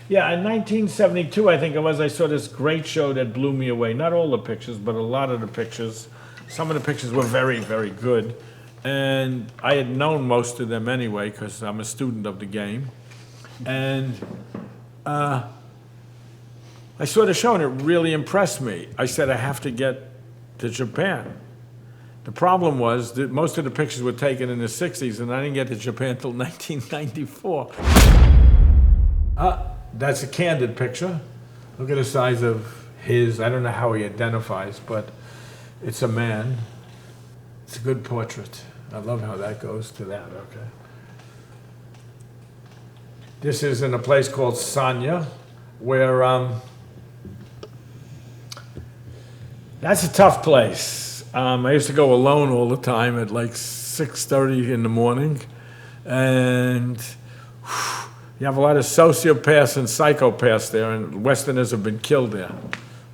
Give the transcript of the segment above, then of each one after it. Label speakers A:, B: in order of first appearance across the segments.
A: Yeah, in 1972, I think it was, I saw this great show that blew me away. Not all the pictures, but a lot of the pictures. Some of the pictures were very, very good. And I had known most of them anyway, because I'm a student of the game. And I saw the show, and it really impressed me. I said, I have to get to Japan. The problem was that most of the pictures were taken in the 60s, and I didn't get to Japan until 1994. That's a Candid picture. Look at the size of his. I don't know how he identifies, but it's a man. It's a good portrait. I love how that goes to that, okay. This is in a place called Sanya, where, that's a tough place. I used to go alone all the time at like 6:30 in the morning, and you have a lot of sociopaths and psychopaths there, and Westerners have been killed there.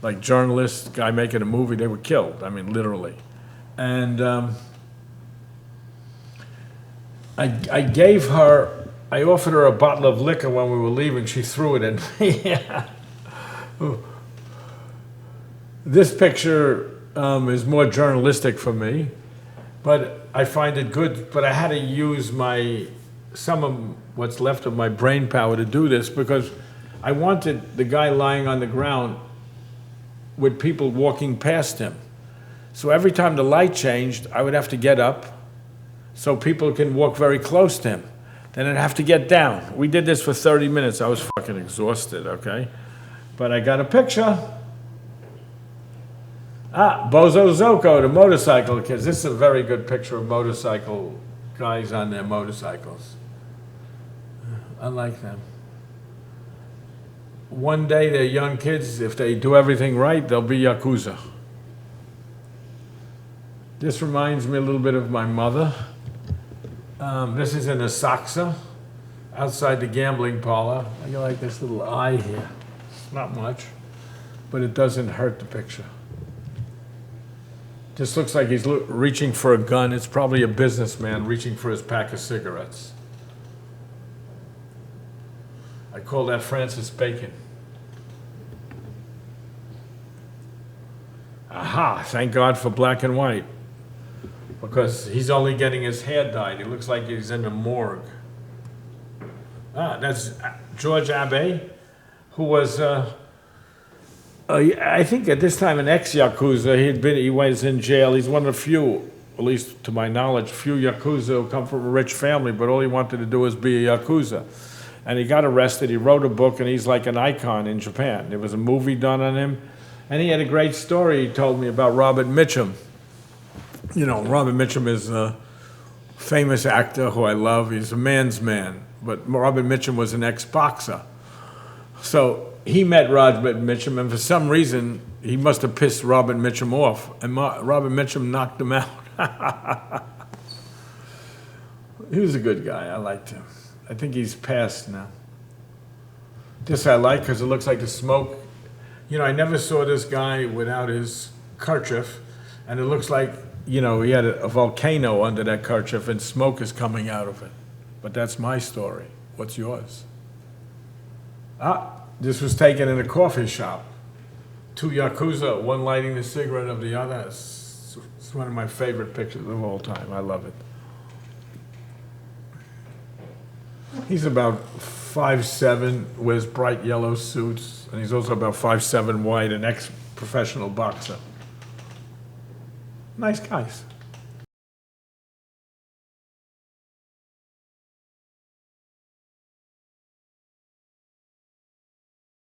A: Like journalists, guy making a movie, they were killed. I mean, literally. And I gave her, I offered her a bottle of liquor when we were leaving. She threw it at me. Yeah. This picture is more journalistic for me, but I find it good. But I had to use some of what's left of my brain power to do this, because I wanted the guy lying on the ground with people walking past him. So every time the light changed, I would have to get up so people can walk very close to him. Then I'd have to get down. We did this for 30 minutes. I was fucking exhausted, okay? But I got a picture. Bōsōzoku, the motorcycle kids. This is a very good picture of motorcycle guys on their motorcycles. I like them. One day, they're young kids. If they do everything right, they'll be yakuza. This reminds me a little bit of my mother. This is in Asakusa, outside the gambling parlor. I like this little eye here. It's not much, but it doesn't hurt the picture. Just looks like he's reaching for a gun. It's probably a businessman reaching for his pack of cigarettes. I call that Francis Bacon. Aha, thank God for black and white, because he's only getting his hair dyed. He looks like he's in the morgue. That's George Abe, who was, I think at this time an ex-yakuza. He was in jail. He's one of the few, at least to my knowledge, few yakuza who come from a rich family, but all he wanted to do was be a yakuza. And he got arrested. He wrote a book, and he's like an icon in Japan. There was a movie done on him, and he had a great story he told me about Robert Mitchum. You know, Robert Mitchum is a famous actor who I love. He's a man's man, but Robert Mitchum was an ex-boxer. So he met Robert Mitchum, and for some reason, he must have pissed Robert Mitchum off, and Robert Mitchum knocked him out. He was a good guy. I liked him. I think he's passed now. This I like because it looks like the smoke. You know, I never saw this guy without his kerchief, and it looks like, you know, he had a volcano under that kerchief and smoke is coming out of it. But that's my story. What's yours? This was taken in a coffee shop. Two yakuza, one lighting the cigarette of the other. It's one of my favorite pictures of all time. I love it. He's about 5'7", wears bright yellow suits, and he's also about 5'7" wide, an ex-professional boxer. Nice guys.